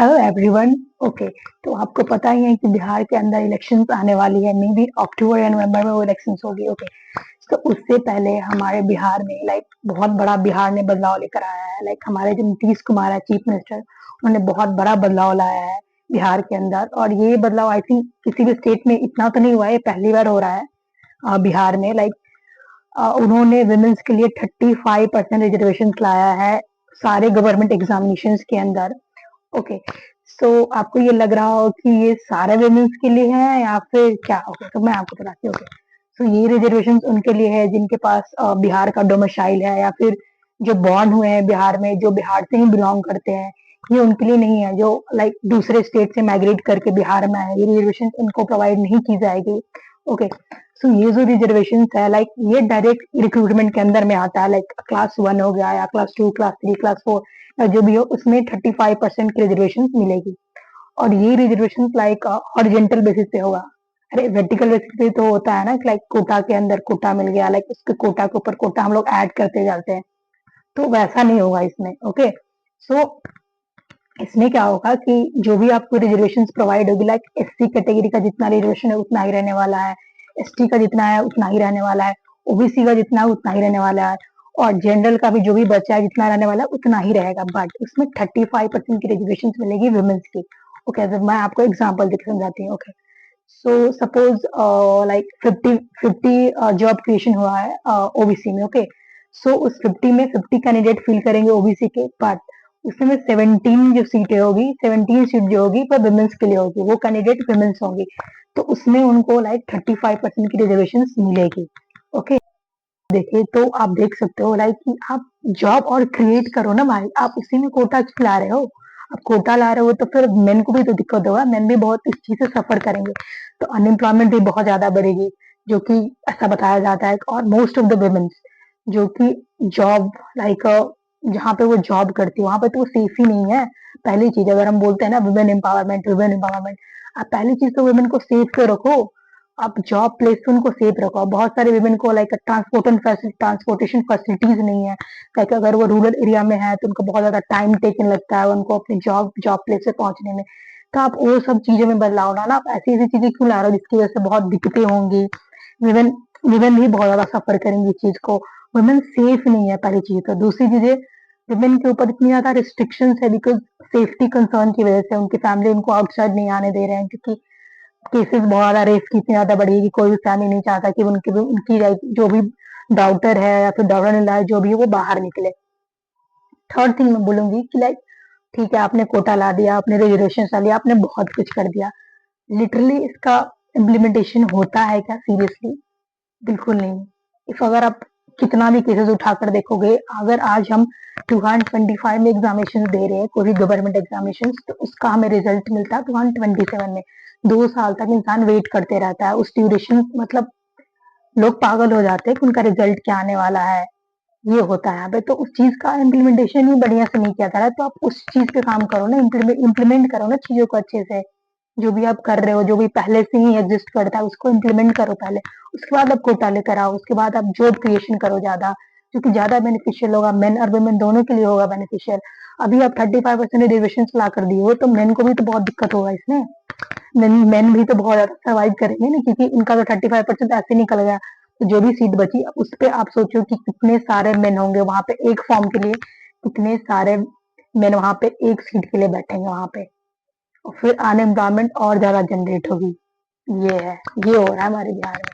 Hello everyone. Okay, तो आपको पता ही है कि बिहार के अंदर इलेक्शंस आने वाली है। मे बी अक्टूबर या नवंबर में वो इलेक्शंस होगी। ओके, तो उससे पहले हमारे बिहार में बहुत बड़ा बिहार ने बदलाव लेकर आया है। हमारे जो नीतीश कुमार है चीफ मिनिस्टर, उन्होंने बहुत बड़ा बदलाव लाया है बिहार के अंदर। और ये बदलाव आई थिंक किसी भी स्टेट में इतना तो नहीं हुआ है, पहली बार हो रहा है बिहार में। उन्होंने वुमेन्स के लिए 35% रिजर्वेशन लाया है सारे गवर्नमेंट एग्जामिनेशन के अंदर। ओके, सो आपको ये लग रहा हो कि ये सारे वुमेन्स के लिए है या फिर क्या? ओके, तो मैं आपको बताती हूँ। ओके, सो ये रिजर्वेशन उनके लिए है जिनके पास बिहार का डोमिसाइल है, या फिर जो बॉर्न हुए हैं बिहार में, जो बिहार से ही बिलोंग करते हैं। ये उनके लिए नहीं है जो दूसरे स्टेट से माइग्रेट करके बिहार में आए। ये रिजर्वेशन उनको प्रोवाइड नहीं की जाएगी। ओके, सो ये जो रिजर्वेशन है ये डायरेक्ट रिक्रूटमेंट के अंदर में आता है। क्लास 1 हो गया या क्लास 2, क्लास 3, क्लास 4 या जो भी हो, उसमें 35% की रिजर्वेशन मिलेगी। और ये रिजर्वेशन हॉरिजेंटल बेसिस पे होगा। अरे वर्टिकल बेसिस पे तो होता है ना, कोटा के अंदर कोटा मिल गया, उसके कोटा के ऊपर कोटा हम लोग ऐड करते जाते हैं। तो वैसा नहीं होगा इसमें। ओके, सो इसमें क्या होगा कि जो भी आपको रिजर्वेशन प्रोवाइड होगी, एससी कैटेगरी का जितना रिजर्वेशन है उतना ही रहने वाला है, एसटी का जितना है उतना ही रहने वाला है, ओबीसी का जितना है उतना ही रहने वाला है, और जनरल का भी जो भी बचा है जितना रहने वाला है उतना ही रहेगा। बट उसमें 35% की रिजर्वेशन मिलेगी वुमेन्स की। ओके, तो मैं आपको एग्जाम्पल देकर समझाती हूँ। Okay, so suppose 50 job creation हुआ है ओबीसी में। ओके, सो उस 50 में 50 कैंडिडेट फिल करेंगे ओबीसी के, बट उसमें 17 जो सीटें होगी, 17 सीट जो होगी वो वुमेन्स के लिए होगी, वो कैंडिडेट वुमेन्स होंगी। तो उसमें उनको 35% की रिजर्वेशन मिलेगी। ओके, देखिए तो आप देख सकते हो कि आप जॉब और क्रिएट करो ना भाई, आप उसी में कोटा क्यों ला रहे हो? आप कोटा ला रहे हो तो फिर मेन को भी तो दिक्कत होगा, मेन भी बहुत इस चीज से सफर करेंगे। तो अनएम्प्लॉयमेंट भी बहुत ज्यादा बढ़ेगी, जो कि ऐसा बताया जाता है। और मोस्ट ऑफ द वुमेन्स जो कि जॉब जहाँ पे वो जॉब करती है वहां पे तो वो सेफ ही नहीं है। पहली चीज, अगर हम बोलते हैं ना वुमेन एम्पावरमेंट, वुमेन एम्पावरमेंट, आप पहली चीज तो वुमेन को सेफ पे रखो। आप जॉब प्लेसमेंट को सेफ रखो। बहुत सारे वुमेन को ट्रांसपोर्टेशन फैसिलिटीज नहीं है। अगर वो रूरल एरिया में है तो उनको बहुत ज्यादा टाइम टेकन लगता है उनको अपने जॉब प्लेस पे पहुंचने में। तो आप वो सब चीजों में बदलाव लाना। आप ऐसी ऐसी चीजें क्यों ला रहे हो जिसकी वजह से बहुत दिक्कतें होंगी? वुमेन वुमेन भी बहुत ज्यादा सफर करेंगी इस चीज को। वुमेन सेफ नहीं है, पहली चीज। तो दूसरी चीजें, वुमेन के ऊपर इतनी ज्यादा रिस्ट्रिक्शंस है बिकॉज सेफ्टी कंसर्न की वजह से उनकी फैमिली उनको आउटसाइड नहीं आने दे रहे हैं, क्योंकि केसेस बहुत ज्यादा, रेप की इतनी ज्यादा बढ़ी है कि कोई भी फैमिली नहीं चाहता कि उनकी जो भी डाउटर है या फिर डाउटर इन लॉ जो भी है वो बाहर निकले। थर्ड थिंग मैं बोलूंगी कि ठीक है, आपने कोटा ला दिया, आपने रिजर्वेशन ला लिया, आपने बहुत कुछ कर दिया। लिटरली इसका इम्प्लीमेंटेशन होता है क्या सीरियसली? बिल्कुल नहीं। इफ अगर आप कितना भी केसेस उठाकर देखोगे, अगर आज हम 2025 में एग्जामिनेशन दे रहे हैं कोई भी गवर्नमेंट एग्जामिनेशन, तो उसका हमें रिजल्ट मिलता है 2027 में। 2 साल तक इंसान वेट करते रहता है। उस ड्यूरेशन मतलब लोग पागल हो जाते हैं कि उनका रिजल्ट क्या आने वाला है। ये होता है यहाँ पे। तो उस चीज का इम्प्लीमेंटेशन ही बढ़िया से नहीं किया जा रहा है। तो आप उस चीज पे काम करो ना, इम्प्लीमेंट करो ना चीजों को अच्छे से। जो भी आप कर रहे हो, जो भी पहले से ही एग्जिस्ट करता है, उसको इम्प्लीमेंट करो पहले। उसके बाद आप कोटा लेकर आओ, उसके बाद आप जॉब क्रिएशन करो ज्यादा, जो कि ज्यादा बेनिफिशियल होगा। मेन और वुमेन दोनों के लिए होगा बेनिफिशियल। अभी आप 35% रिजर्वेशन ला कर दिए हो तो मेन को भी तो बहुत दिक्कत होगा इसमें। मेन भी तो बहुत ज्यादा सर्वाइव करेंगे ना, क्योंकि उनका तो 35% ऐसे निकल गया। तो जो भी सीट बची उस पे आप सोचो कि कितने सारे मेन होंगे वहां पे एक फॉर्म के लिए, कितने सारे मेन वहां पे एक सीट के लिए बैठेंगे वहां पे। और फिर अनएम्प्लॉयमेंट और ज्यादा जनरेट होगी। ये है, ये हो रहा है हमारे बिहार में।